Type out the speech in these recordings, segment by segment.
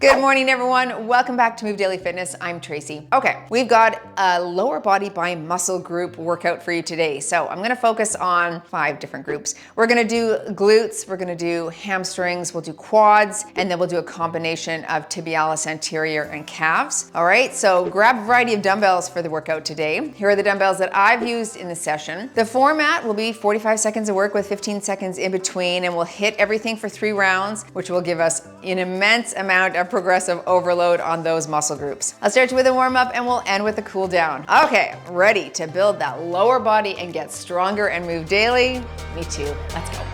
Good morning, everyone. Welcome back to Move Daily Fitness. I'm Tracy. Okay, we've got a lower body by muscle group workout for you today. So I'm gonna focus on 5 different groups. We're gonna do glutes, we're gonna do hamstrings, we'll do quads, and then we'll do a combination of tibialis anterior and calves. All right, so grab a variety of dumbbells for the workout today. Here are the dumbbells that I've used in the session. The format will be 45 seconds of work with 15 seconds in between, and we'll hit everything for 3 rounds, which will give us an immense amount of progressive overload on those muscle groups. I'll start with a warm up and we'll end with a cool down. Okay, ready to build that lower body and get stronger and move daily? Me too. Let's go.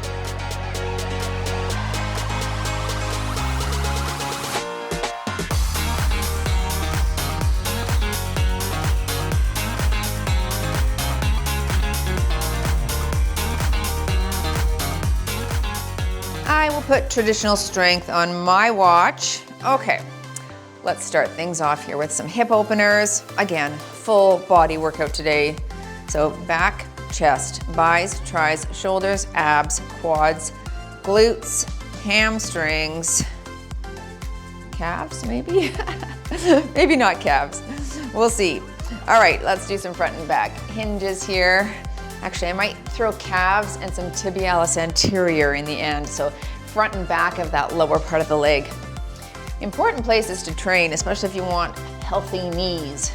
I will put traditional strength on my watch. Okay, let's start things off here with some hip openers. Again, full body workout today. So back, chest, bis, tris, shoulders, abs, quads, glutes, hamstrings, calves maybe? Maybe not calves. We'll see. All right, let's do some front and back hinges here. Actually, I might throw calves and some tibialis anterior in the end, so front and back of that lower part of the leg. Important places to train, especially if you want healthy knees.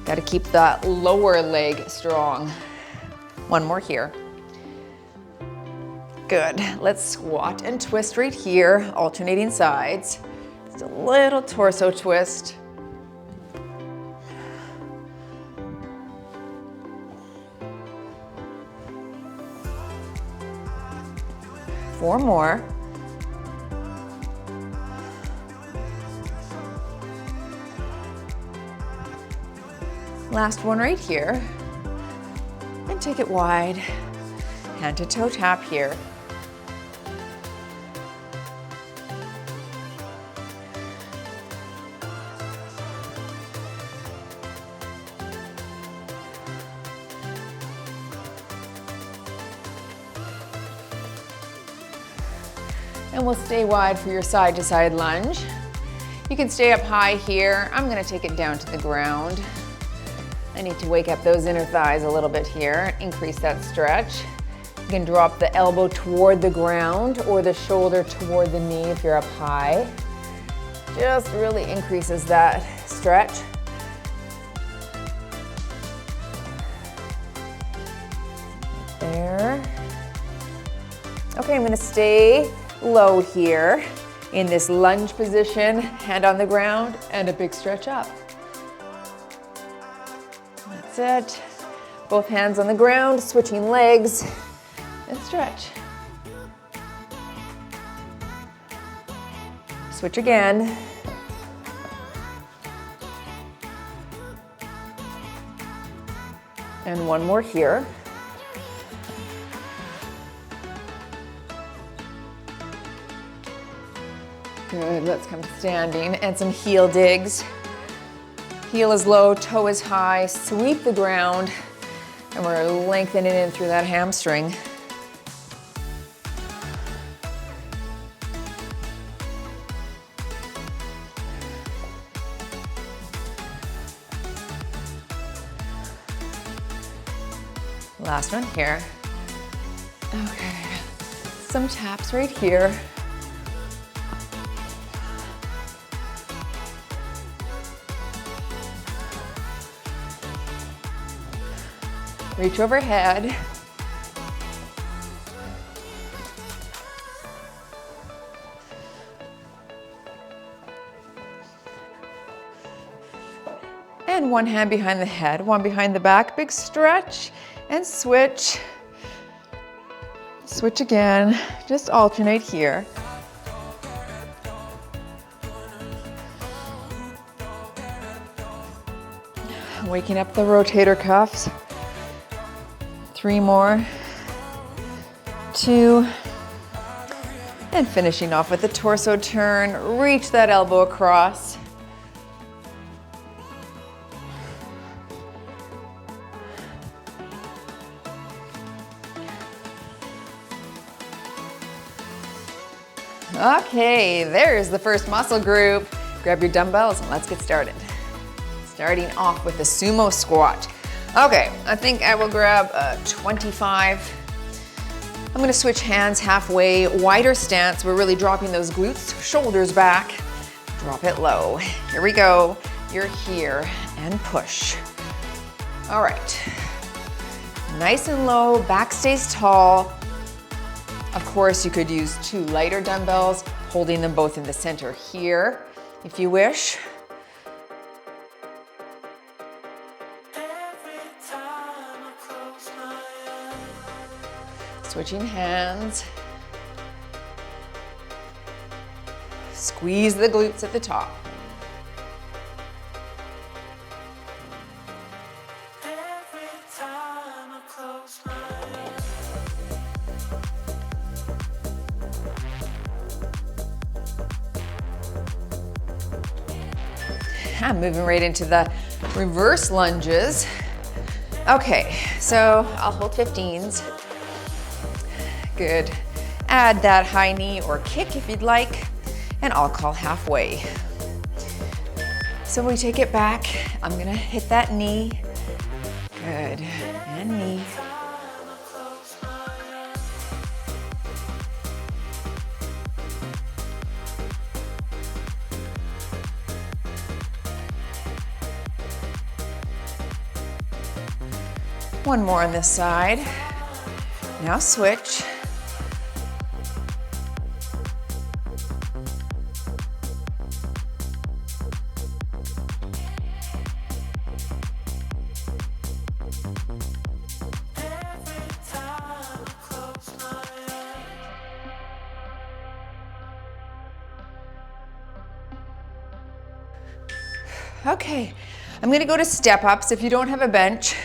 Got to keep that lower leg strong. One more here. Good. Let's squat and twist right here, alternating sides. Just a little torso twist. Four more. Last one right here. And take it wide. Hand to toe tap here. And we'll stay wide for your side to side lunge. You can stay up high here. I'm gonna take it down to the ground. I need to wake up those inner thighs a little bit here, increase that stretch. You can drop the elbow toward the ground or the shoulder toward the knee if you're up high. Just really increases that stretch. There. Okay, I'm gonna stay low here in this lunge position, hand on the ground and a big stretch up. That's it. Both hands on the ground, switching legs and stretch. Switch again. And one more here. Good, let's come to standing and some heel digs. Heel is low, toe is high, sweep the ground, and we're lengthening in through that hamstring. Last one here. Okay, some taps right here. Reach overhead. And one hand behind the head, one behind the back. Big stretch and switch. Switch again. Just alternate here. Waking up the rotator cuffs. 3 more, 2, and finishing off with the torso turn. Reach that elbow across. Okay, there's the first muscle group. Grab your dumbbells and let's get started. Starting off with the sumo squat. Okay, I think I will grab a 25. I'm gonna switch hands halfway, wider stance. We're really dropping those glutes, shoulders back. Drop it low. Here we go. You're here and push. All right. Nice and low, back stays tall. Of course, you could use 2 lighter dumbbells, holding them both in the center here, if you wish. Switching hands. Squeeze the glutes at the top. I'm moving right into the reverse lunges. Okay, so I'll hold 15s. Good. Add that high knee or kick if you'd like, and I'll call halfway. So we take it back. I'm gonna hit that knee. Good, and knee. One more on this side. Now switch. Okay, I'm gonna go to step ups. If you don't have a bench,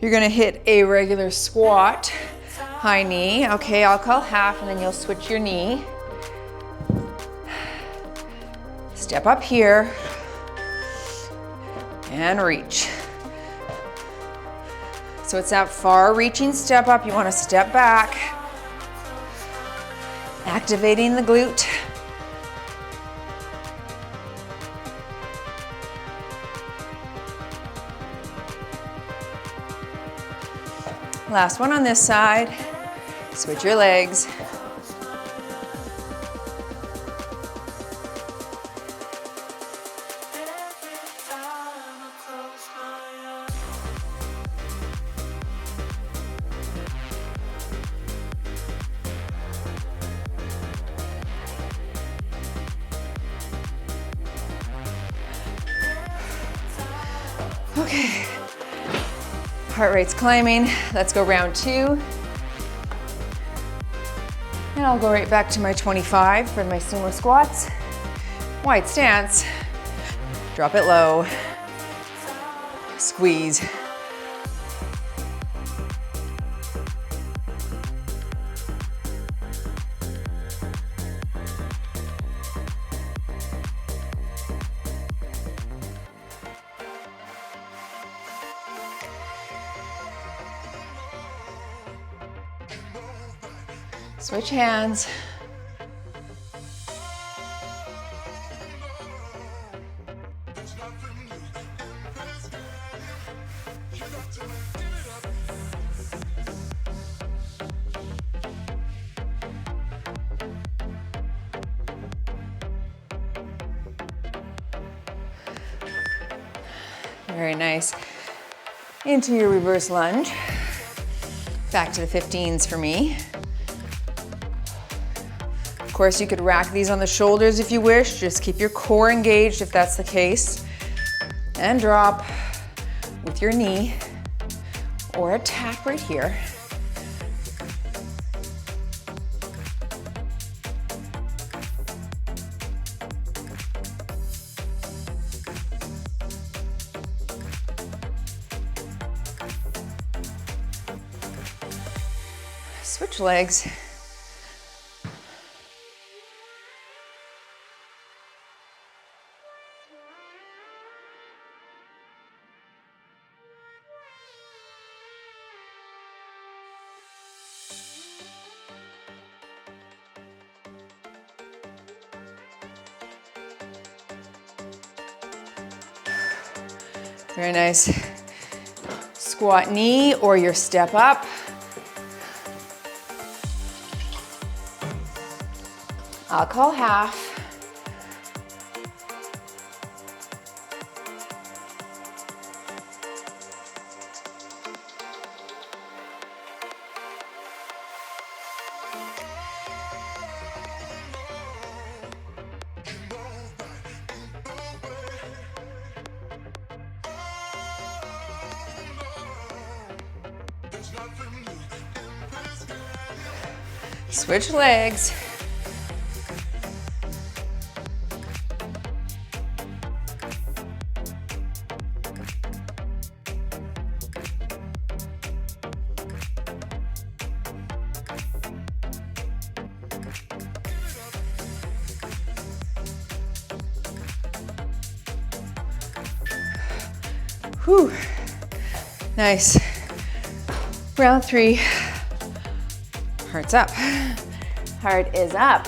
you're gonna hit a regular squat, high knee. Okay, I'll call half and then you'll switch your knee. Step up here and reach. So it's that far reaching step up. You wanna step back, activating the glute. Last one on this side. Switch your legs. Okay. Heart rate's climbing. Let's go round 2. And I'll go right back to my 25 for my sumo squats. Wide stance. Drop it low. Squeeze. Switch hands. Very nice. Into your reverse lunge. Back to the 15s for me. Of course, you could rack these on the shoulders if you wish. Just keep your core engaged if that's the case. And drop with your knee or a tap right here. Switch legs. Very nice. Squat knee or your step up. I'll call half. Switch legs. Whew. Nice. Round 3. Heart's up. Heart is up.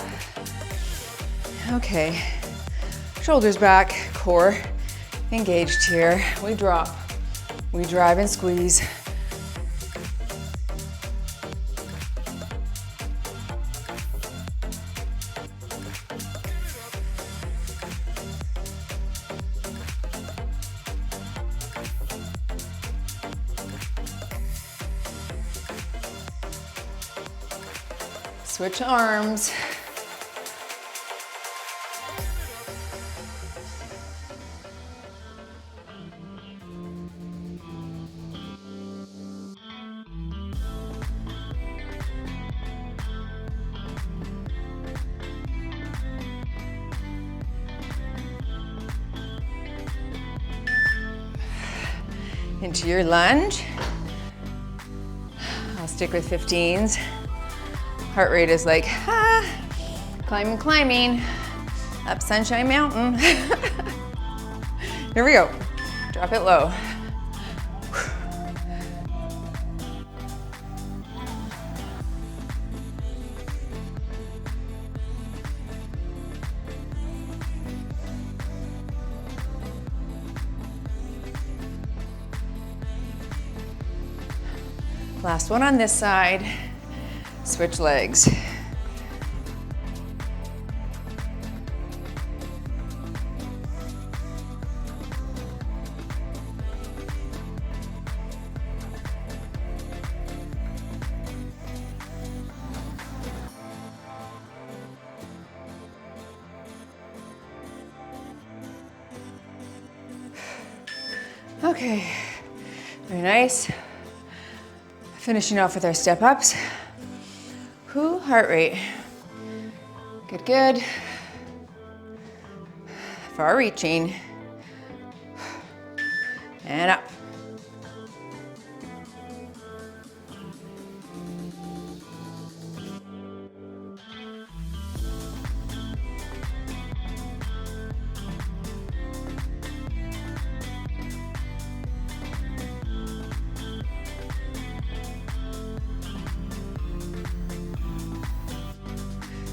Okay. Shoulders back, core engaged here. We drop. We drive and squeeze. Switch arms. Into your lunge. I'll stick with 15s. Heart rate is like, climbing, climbing, up Sunshine Mountain. Here we go. Drop it low. Last one on this side. Switch legs. Okay, very nice. Finishing off with our step ups. Whew, heart rate. Good, good. Far reaching. And up.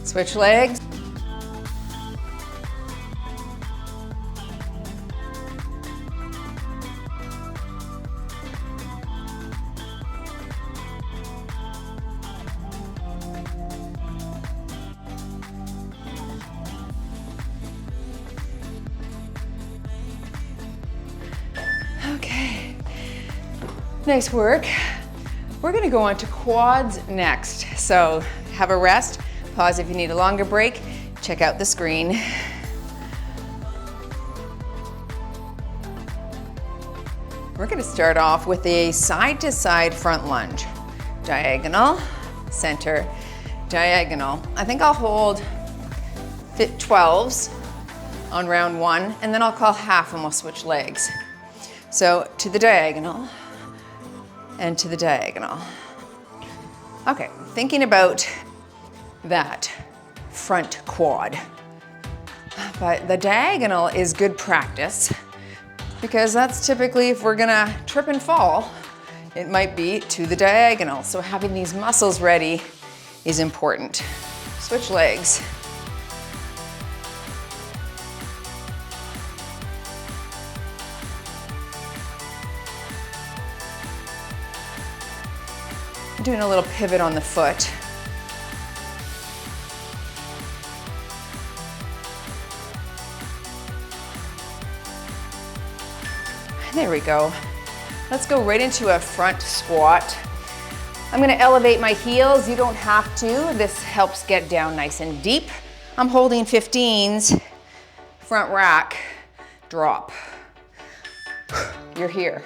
Switch legs. Okay, nice work. We're gonna go on to quads next. So have a rest. Pause if you need a longer break. Check out the screen. We're gonna start off with a side-to-side front lunge. Diagonal, center, diagonal. I think I'll hold 12s on round 1, and then I'll call half and we'll switch legs. So to the diagonal and to the diagonal. Okay, thinking about that front quad. But the diagonal is good practice because that's typically, if we're gonna trip and fall, it might be to the diagonal. So having these muscles ready is important. Switch legs. doing a little pivot on the foot. There we go. Let's go right into a front squat. I'm gonna elevate my heels. You don't have to. This helps get down nice and deep. I'm holding 15s, front rack, drop. You're here,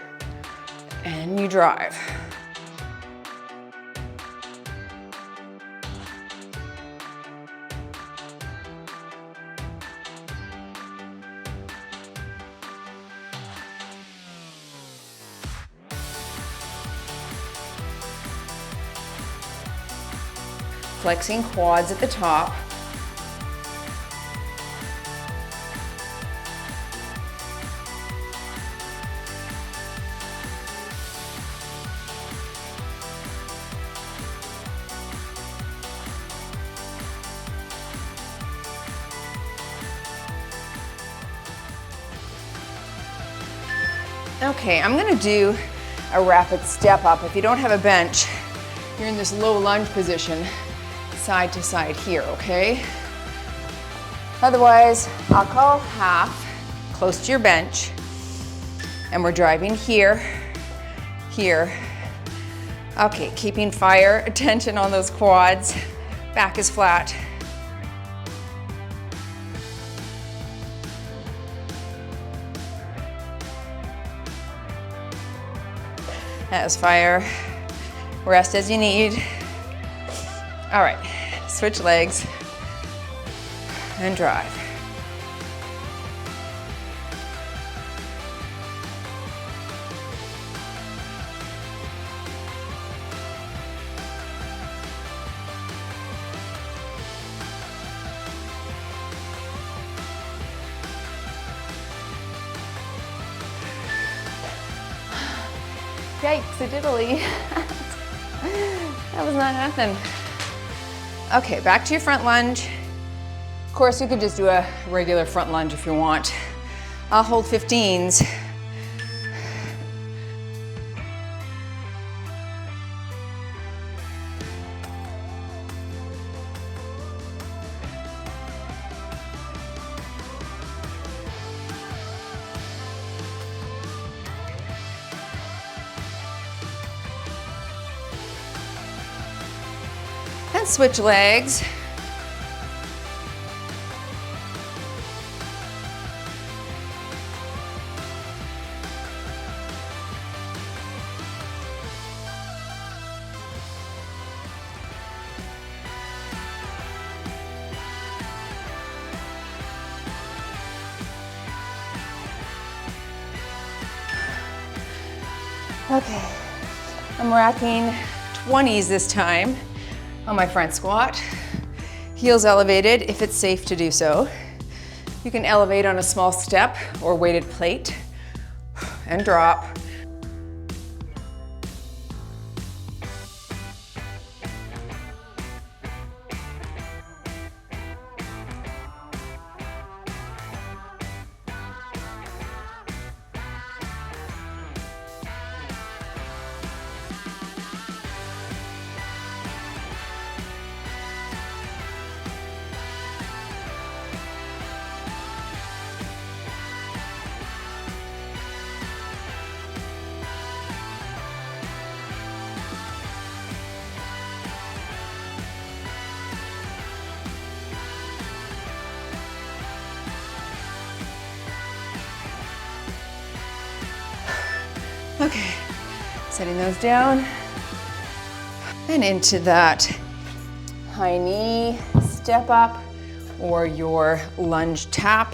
and you drive. Flexing quads at the top. Okay, I'm gonna do a rapid step up. If you don't have a bench, you're in this low lunge position, side to side here, okay? Otherwise, I'll call half, close to your bench, and we're driving here, here. Okay, keeping fire, attention on those quads, back is flat. That is fire. Rest as you need. All right, switch legs and drive. Yikes, a diddly. That was not nothing. Okay, back to your front lunge. Of course, you could just do a regular front lunge if you want. I'll hold 15s. And switch legs. Okay, I'm racking 20s this time on my front squat. Heels elevated if it's safe to do so. You can elevate on a small step or weighted plate and drop. Okay, setting those down and into that high knee step up or your lunge tap.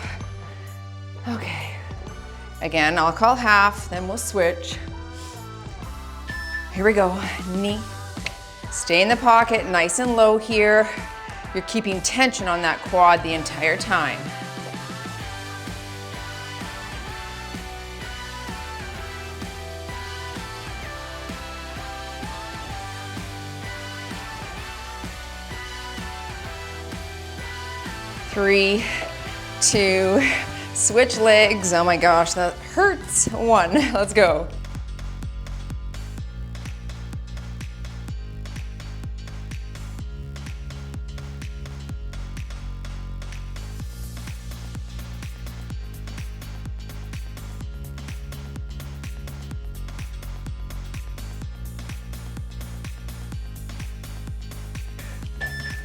Okay, again, I'll call half, then we'll switch. Here we go, knee. Stay in the pocket, nice and low here. You're keeping tension on that quad the entire time. Three, two, switch legs. Oh my gosh, that hurts. One, let's go.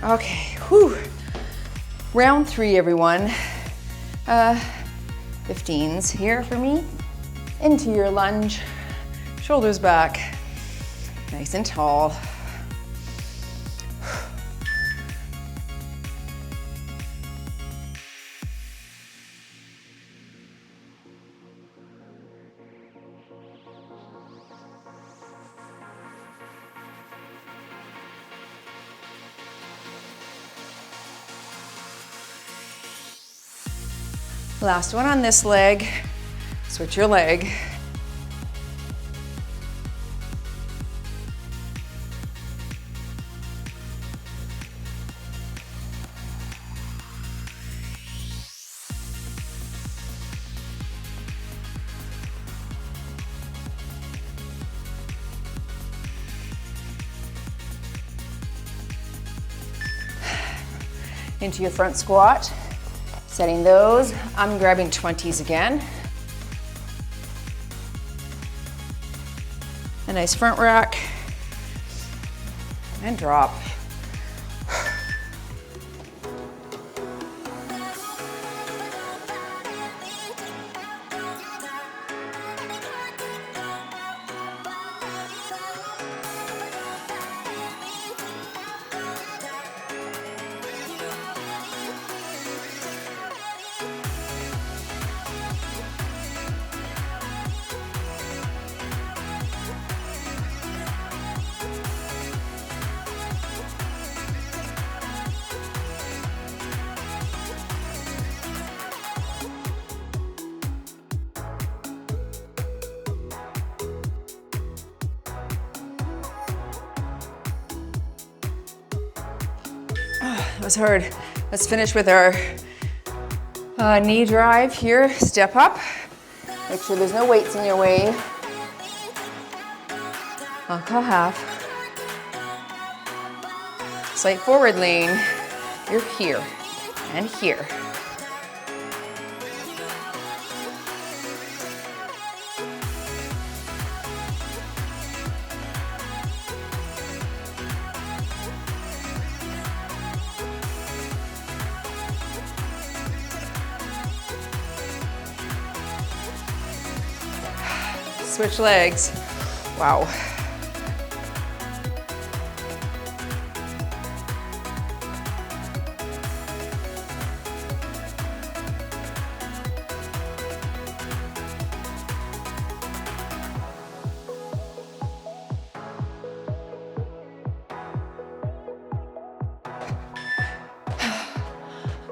Okay, whew. Round 3, everyone. 15s here for me. Into your lunge, shoulders back, nice and tall. Last one on this leg. Switch your leg. Into your front squat. Setting those. I'm grabbing 20s again. A nice front rack. And drop. That was hard. Let's finish with our knee drive here. Step up. Make sure there's no weights in your way. I'll call half. Slight forward lean. You're here and here. Switch legs. Wow.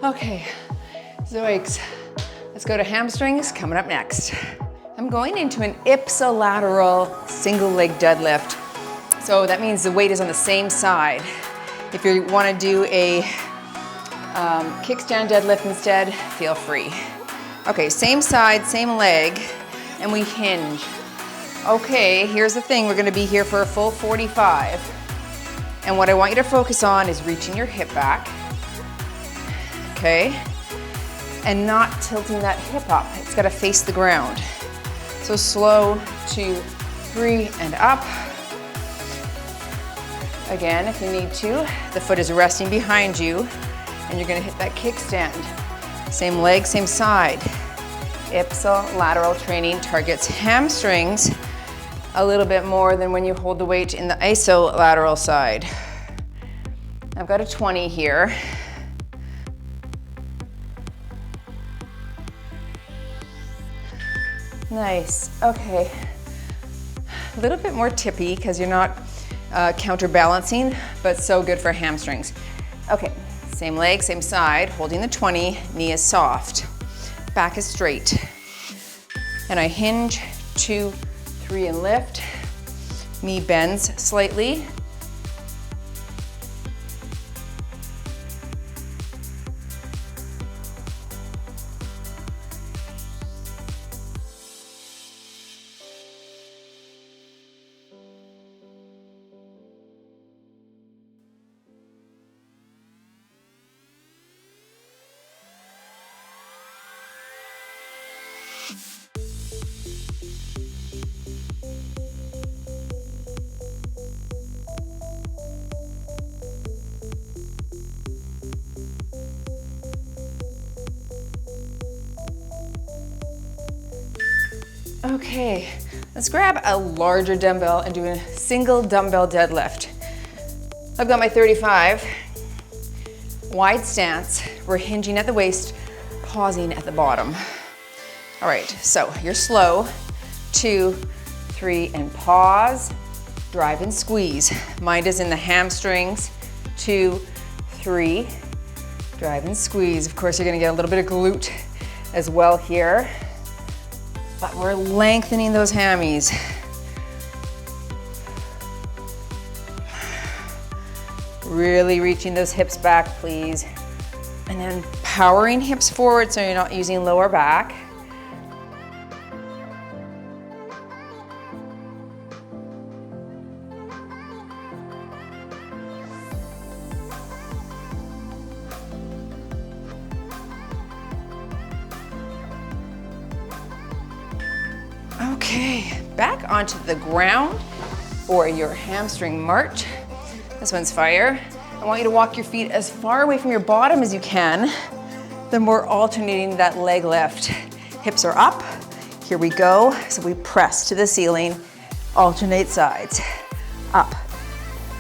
Okay, zoiks. Let's go to hamstrings, coming up next. I'm going into an ipsilateral single leg deadlift. So that means the weight is on the same side. If you want to do a kickstand deadlift instead, feel free. Okay, same side, same leg, and we hinge. Okay, here's the thing. We're going to be here for a full 45. And what I want you to focus on is reaching your hip back. Okay? And not tilting that hip up. It's got to face the ground. So slow, 2, 3, and up. Again, if you need to, the foot is resting behind you, and you're gonna hit that kickstand. Same leg, same side. Ipsilateral training targets hamstrings a little bit more than when you hold the weight in the isolateral side. I've got a 20 here. Nice, okay. A little bit more tippy because you're not counterbalancing, but so good for hamstrings. Okay, same leg, same side, holding the 20, knee is soft, back is straight. And I hinge, 2, 3, and lift. Knee bends slightly. Okay, let's grab a larger dumbbell and do a single dumbbell deadlift. I've got my 35, wide stance. We're hinging at the waist, pausing at the bottom. All right, so you're slow. 2, 3, and pause. Drive and squeeze. Mind is in the hamstrings. 2, 3. Drive and squeeze. Of course, you're gonna get a little bit of glute as well here. But we're lengthening those hammies. Really reaching those hips back, please. And then powering hips forward so you're not using lower back. Okay, back onto the ground for your hamstring march. This one's fire. I want you to walk your feet as far away from your bottom as you can. Then we're alternating that leg lift. Hips are up. Here we go. So we press to the ceiling, alternate sides, up.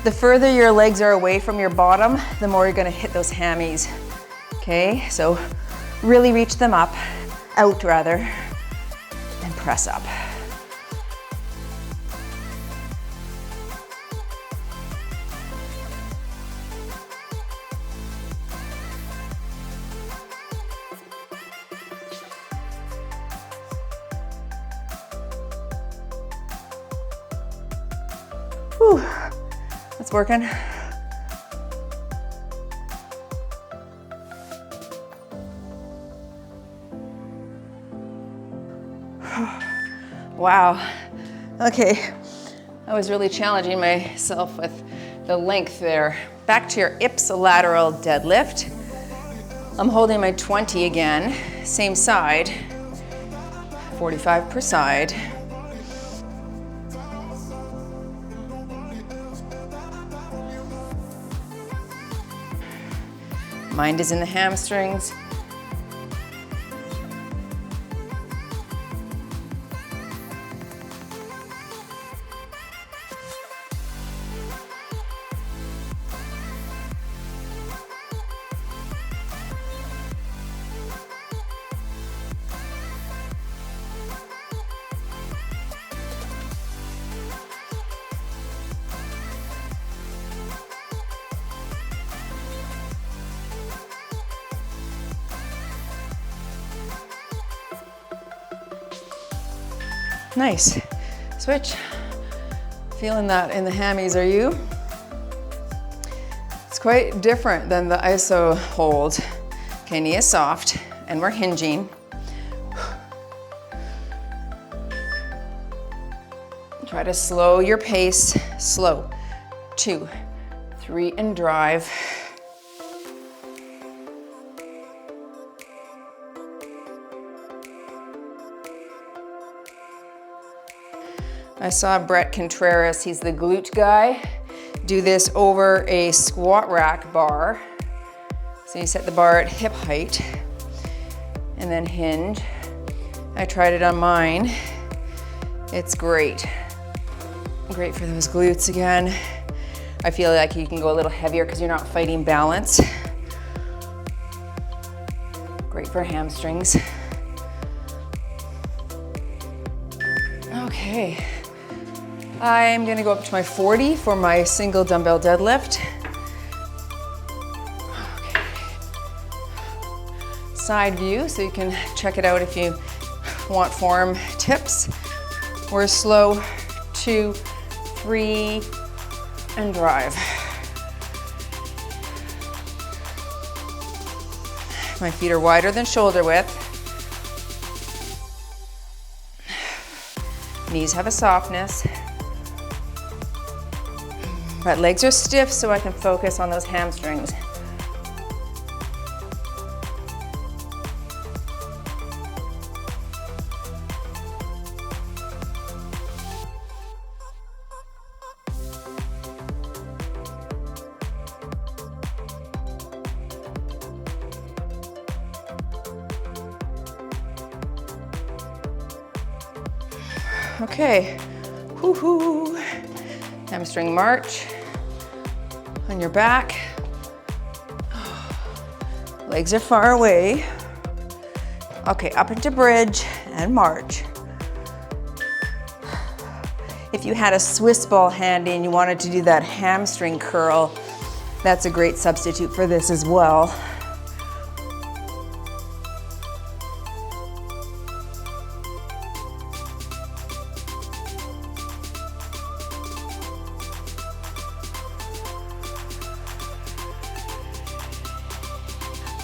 The further your legs are away from your bottom, the more you're gonna hit those hammies. Okay, so really reach them up, out rather, and press up. Whew, that's working. Wow, okay. I was really challenging myself with the length there. Back to your ipsilateral deadlift. I'm holding my 20 again, same side, 45 per side. Mind is in the hamstrings. Nice. Switch. Feeling that in the hammies, are you? It's quite different than the iso hold. Okay, knee is soft, and we're hinging. Try to slow your pace. Slow. 2, 3, and drive. I saw Brett Contreras, he's the glute guy, do this over a squat rack bar. So you set the bar at hip height and then hinge. I tried it on mine. It's great. Great for those glutes again. I feel like you can go a little heavier because you're not fighting balance. Great for hamstrings. Okay. I'm gonna go up to my 40 for my single dumbbell deadlift. Okay. Side view, so you can check it out if you want form tips. We're slow, 2, 3, and drive. My feet are wider than shoulder width. Knees have a softness. But legs are stiff so I can focus on those hamstrings. Okay. Woo-hoo. Hamstring march on your back. Legs are far away. Okay, up into bridge and march. If you had a Swiss ball handy and you wanted to do that hamstring curl, that's a great substitute for this as well.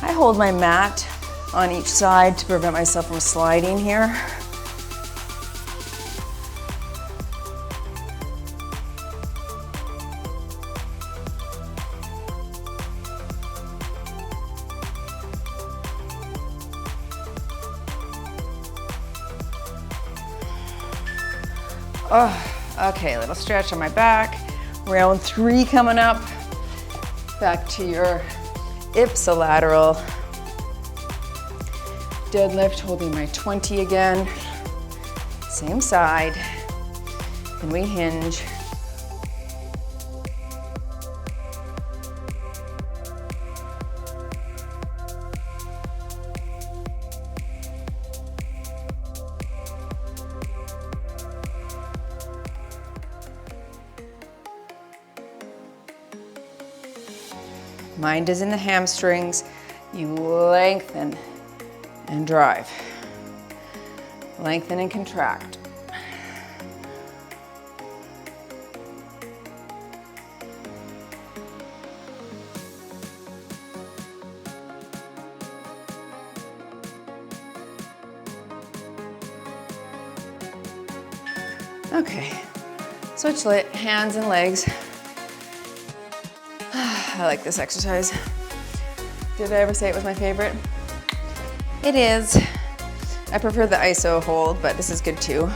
I hold my mat on each side to prevent myself from sliding here. Oh, okay, little stretch on my back. Round 3 coming up. Back to your ipsilateral deadlift, holding my 20 again. Same side. And we hinge. Mind is in the hamstrings. You lengthen and drive. Lengthen and contract. Okay, switch hands and legs. I like this exercise. Did I ever say it was my favorite? It is. I prefer the ISO hold, but this is good too.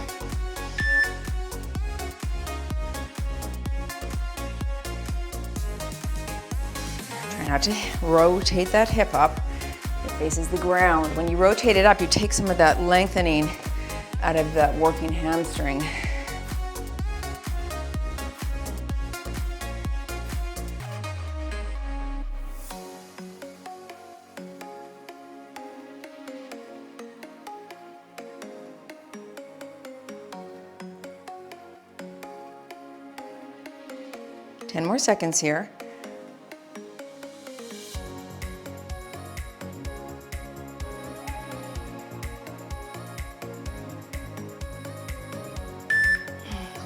Try not to rotate that hip up. It faces the ground. When you rotate it up, you take some of that lengthening out of that working hamstring. Ten more seconds here.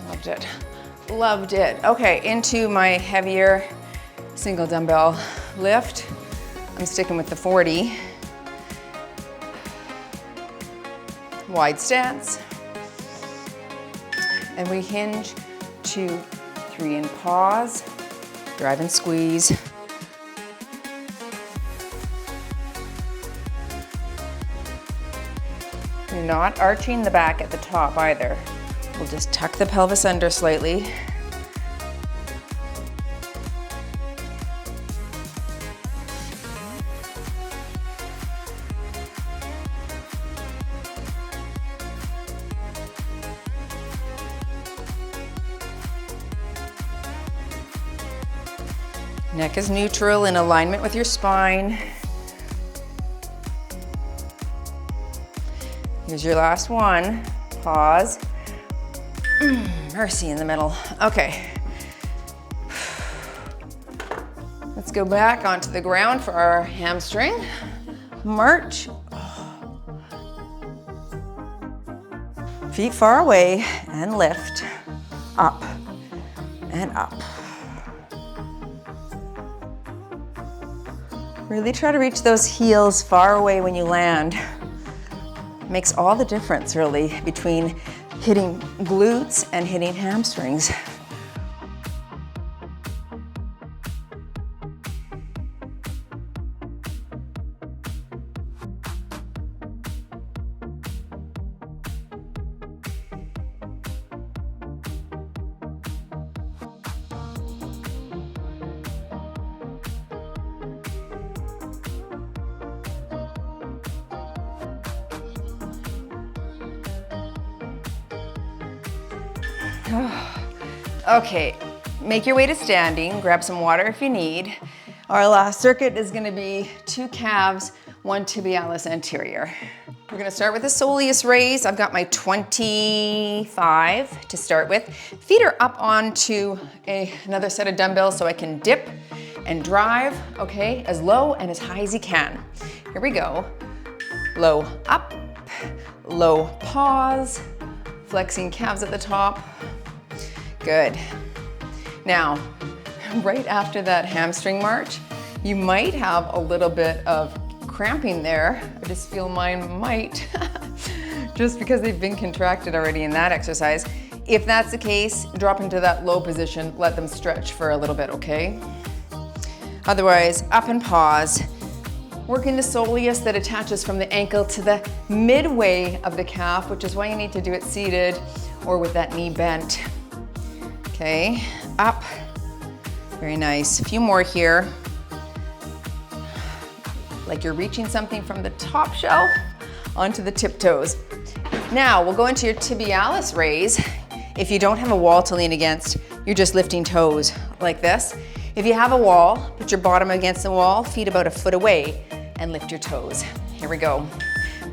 Loved it. Loved it. Okay, into my heavier single dumbbell lift. I'm sticking with the 40. Wide stance. And we hinge 2, 3 and pause. Drive and squeeze. You're not arching the back at the top either. We'll just tuck the pelvis under slightly. Neck is neutral in alignment with your spine. Here's your last one. Pause. Mercy in the middle. Okay. Let's go back onto the ground for our hamstring. March. Feet far away and lift. Up and up. Really try to reach those heels far away when you land. Makes all the difference, really, between hitting glutes and hitting hamstrings. Okay, make your way to standing. Grab some water if you need. Our last circuit is gonna be 2 calves, 1 tibialis anterior. We're gonna start with a soleus raise. I've got my 25 to start with. Feet are up onto another set of dumbbells so I can dip and drive, okay, as low and as high as you can. Here we go. Low up, low pause, flexing calves at the top. Good. Now, right after that hamstring march, you might have a little bit of cramping there. I just feel mine might, just because they've been contracted already in that exercise. If that's the case, drop into that low position, let them stretch for a little bit, okay? Otherwise, up and pause. Working the soleus that attaches from the ankle to the midway of the calf, which is why you need to do it seated or with that knee bent. Okay, up. Very nice. A few more here. Like you're reaching something from the top shelf onto the tiptoes. Now we'll go into your tibialis raise. If you don't have a wall to lean against, you're just lifting toes like this. If you have a wall, put your bottom against the wall, feet about a foot away, and lift your toes. Here we go.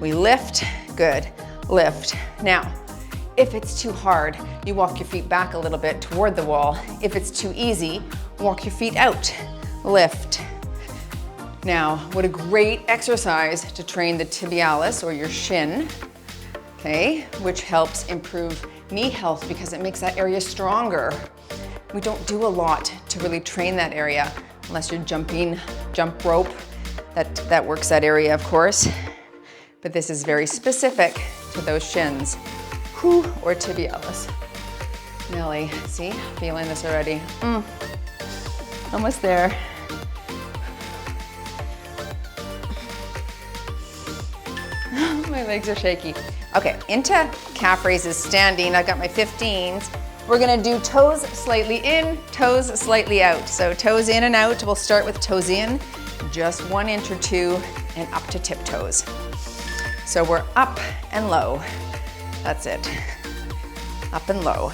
We lift, good, lift. Now, if it's too hard, you walk your feet back a little bit toward the wall. If it's too easy, walk your feet out, lift. Now, what a great exercise to train the tibialis or your shin, okay, which helps improve knee health because it makes that area stronger. We don't do a lot to really train that area unless you're jumping, jump rope. That works that area, of course. But this is very specific to those shins, or tibialis. Nelly, see, feeling this already. Almost there. My legs are shaky. Okay, into calf raises standing. I've got my 15s. We're gonna do toes slightly in, toes slightly out. So toes in and out. We'll start with toes in, just 1 inch or 2, and up to tiptoes. So we're up and low. That's it. Up and low.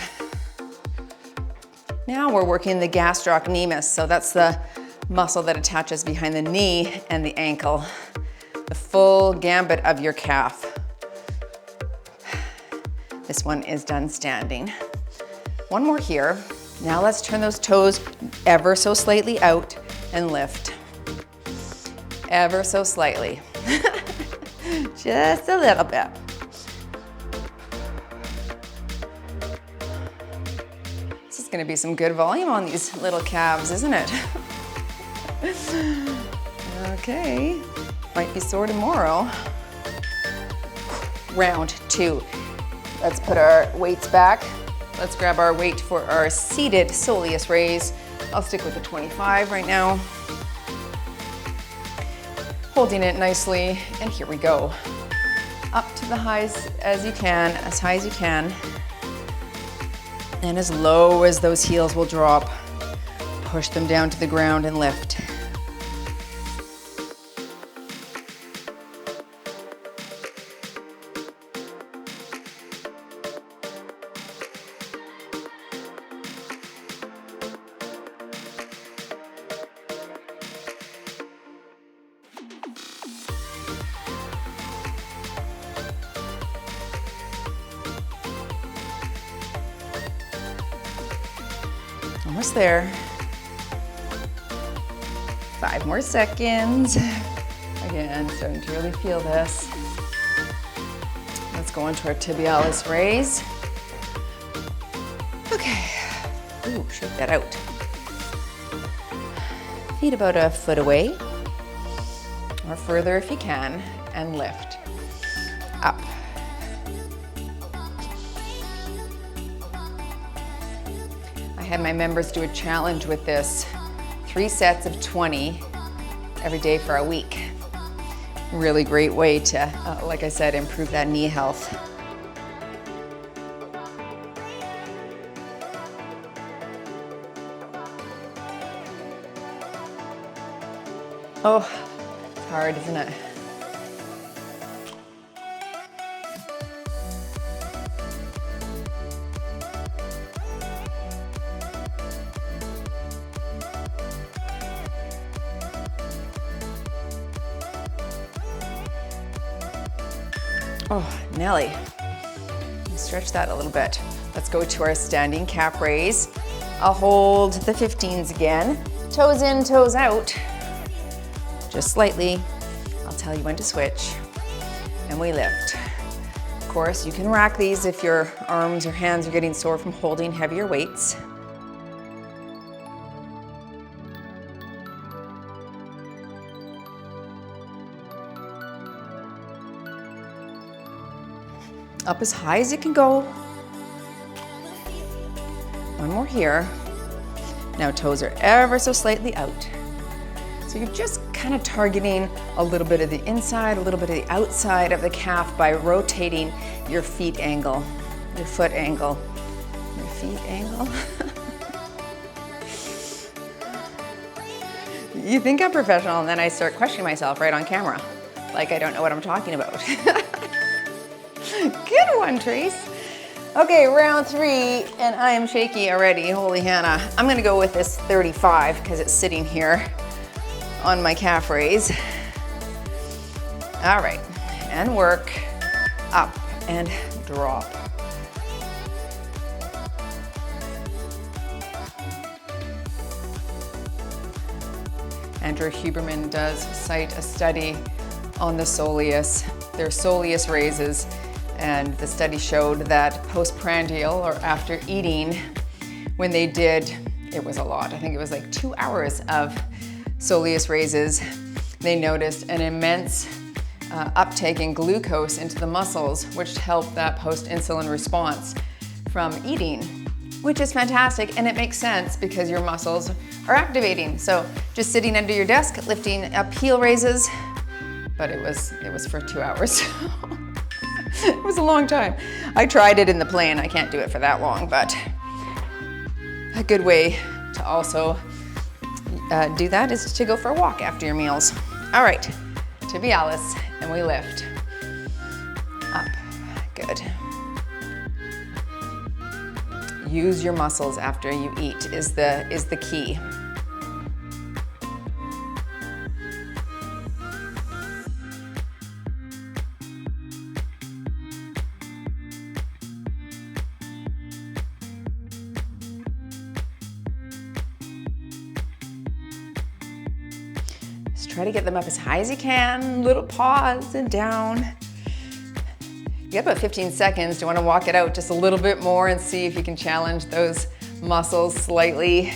Now we're working the gastrocnemius. So that's the muscle that attaches behind the knee and the ankle. The full gambit of your calf. This one is done standing. One more here. Now let's turn those toes ever so slightly out and lift. Ever so slightly. Just a little bit. This is gonna be some good volume on these little calves, isn't it? Okay. Might be sore tomorrow. Round 2. Let's put our weights back. Let's grab our weight for our seated soleus raise. I'll stick with the 25 right now. Holding it nicely, and here we go. Up to the highs as you can, as high as you can. And as low as those heels will drop. Push them down to the ground and lift. Almost there. 5 more seconds. Again, starting to really feel this. Let's go into our tibialis raise. Okay. Ooh, shake that out. Feet about a foot away, or further if you can, and lift. Up. I had my members do a challenge with this. 3 sets of 20 every day for a week. Really great way to, like I said, improve that knee health. Oh, it's hard, isn't it? Oh, Nelly. Stretch that a little bit. Let's go to our standing calf raise. I'll hold the 15s again. Toes in, toes out. Just slightly. I'll tell you when to switch. And we lift. Of course, you can rack these if your arms or hands are getting sore from holding heavier weights. Up as high as you can go. One more here. Now toes are ever so slightly out. So you're just kind of targeting a little bit of the inside, a little bit of the outside of the calf by rotating your feet angle, your foot angle, your feet angle. You think I'm professional, and then I start questioning myself right on camera, like I don't know what I'm talking about. Good one, Trace. Okay, round 3, and I am shaky already. Holy Hannah. I'm gonna go with this 35 because it's sitting here on my calf raise. All right, and work, up and drop. Andrew Huberman does cite a study on the soleus, their soleus raises, and the study showed that postprandial, or after eating, when they did, it was a lot. I think it was like 2 hours of soleus raises. They noticed an immense uptake in glucose into the muscles, which helped that post-insulin response from eating, which is fantastic, and it makes sense because your muscles are activating. So just sitting under your desk, lifting up heel raises, but it was for 2 hours. It was a long time. I tried it in the plane. I can't do it for that long, but a good way to also do that is to go for a walk after your meals. All right, tibialis, and we lift. Up, good. Use your muscles after you eat is the key. Try to get them up as high as you can, little pause and down. You got about 15 seconds. Do you want to walk it out just a little bit more and see if you can challenge those muscles slightly?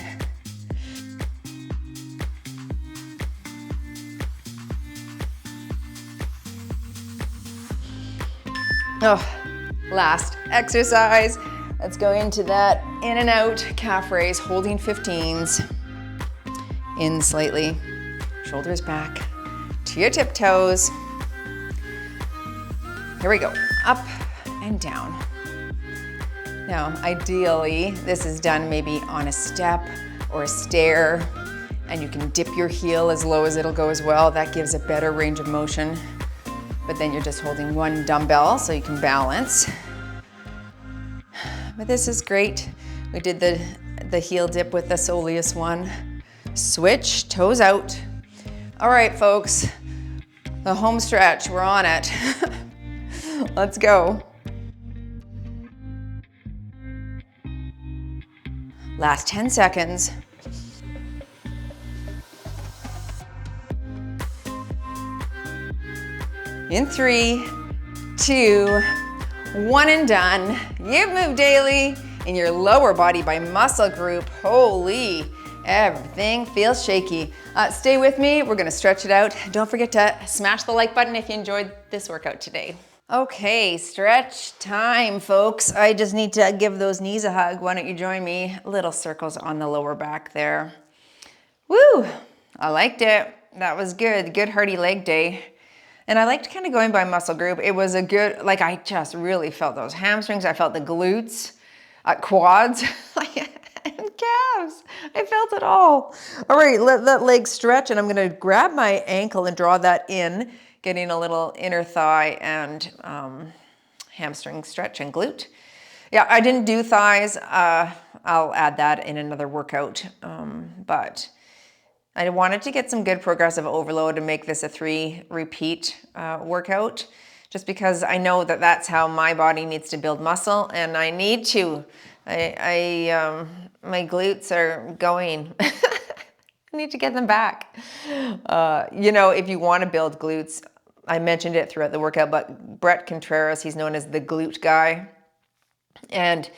Oh, last exercise. Let's go into that in and out calf raise, holding 15s. In slightly. Shoulders back to your tiptoes. Here we go, up and down. Now, ideally, this is done maybe on a step or a stair, and you can dip your heel as low as it'll go as well. That gives a better range of motion. But then you're just holding one dumbbell so you can balance. But this is great. We did the heel dip with the soleus one. Switch, toes out. All right, folks, the home stretch, we're on it. Let's go. Last 10 seconds. In 3, 2, 1 and done. You've moved daily in your lower body by muscle group. Holy. Everything feels shaky. Stay with me, we're gonna stretch it out. Don't forget to smash the like button if you enjoyed this workout today. Okay, stretch time, folks. I just need to give those knees a hug. Why don't you join me? Little circles on the lower back there. Woo, I liked it. That was good, good hearty leg day. And I liked kind of going by muscle group. It was a good, like I just really felt those hamstrings. I felt the glutes, quads, and calves. I felt it all. All right, let that leg stretch, and I'm gonna grab my ankle and draw that in, getting a little inner thigh and hamstring stretch and glute. Yeah, I didn't do thighs. I'll add that in another workout, but I wanted to get some good progressive overload and make this a 3 repeat workout. just because I know that that's how my body needs to build muscle, and I need to. My glutes are going. I need to get them back. You know, if you want to build glutes, I mentioned it throughout the workout, but Brett Contreras, he's known as the glute guy. And,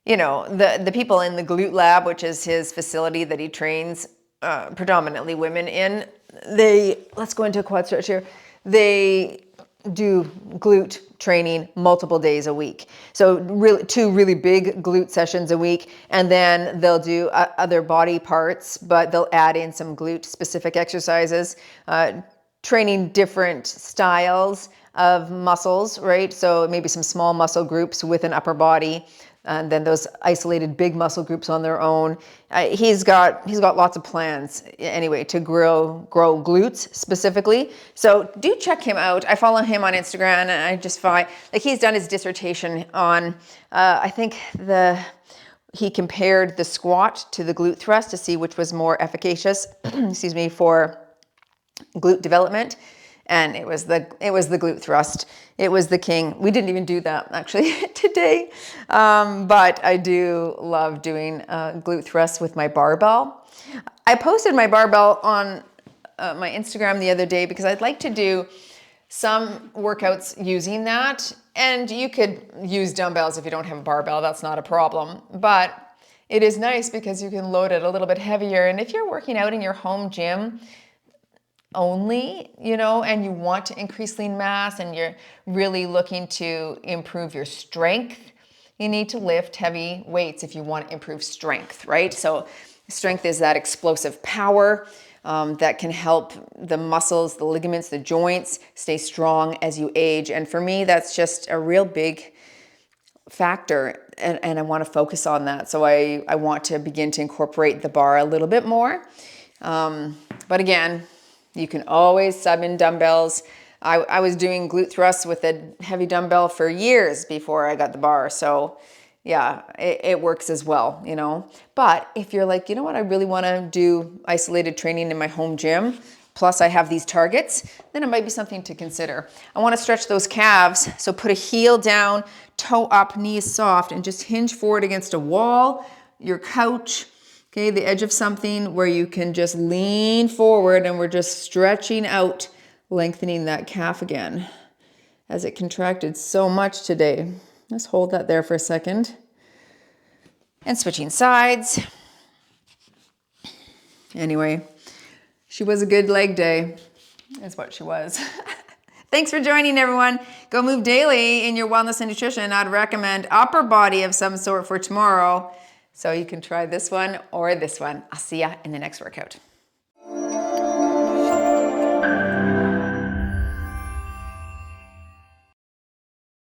you know, the people in the Glute Lab, which is his facility that he trains predominantly women in, let's go into a quad stretch here. They do glute training multiple days a week. So really, 2 really big glute sessions a week, and then they'll do other body parts, but they'll add in some glute specific exercises, training different styles of muscles, right? So maybe some small muscle groups with an upper body, and then those isolated big muscle groups on their own. He's got lots of plans anyway to grow glutes specifically. So do check him out. I follow him on Instagram, and I just find like he's done his dissertation on I think he compared the squat to the glute thrust to see which was more efficacious excuse me, for glute development. And it was the glute thrust. It was the king. We didn't even do that actually today. But I do love doing glute thrusts with my barbell. I posted my barbell on my Instagram the other day because I'd like to do some workouts using that. And you could use dumbbells if you don't have a barbell, that's not a problem. But it is nice because you can load it a little bit heavier. And if you're working out in your home gym, only, you know, and you want to increase lean mass and you're really looking to improve your strength, you need to lift heavy weights if you want to improve strength, right? So strength is that explosive power that can help the muscles, the ligaments, the joints stay strong as you age. And for me, that's just a real big factor, and I want to focus on that. So I want to begin to incorporate the bar a little bit more. But again, you can always sub in dumbbells. I was doing glute thrusts with a heavy dumbbell for years before I got the bar. So yeah, it works as well, you know. But if you're like, you know what, I really want to do isolated training in my home gym, plus I have these targets, then it might be something to consider. I want to stretch those calves. So put a heel down, toe up, knees soft, and just hinge forward against a wall, your couch, okay, the edge of something where you can just lean forward, and we're just stretching out, lengthening that calf again as it contracted so much today. Let's hold that there for a second. And switching sides. Anyway, she was a good leg day, is what she was. Thanks for joining, everyone. Go move daily in your wellness and nutrition. I'd recommend upper body of some sort for tomorrow. So you can try this one or this one. I'll see ya in the next workout.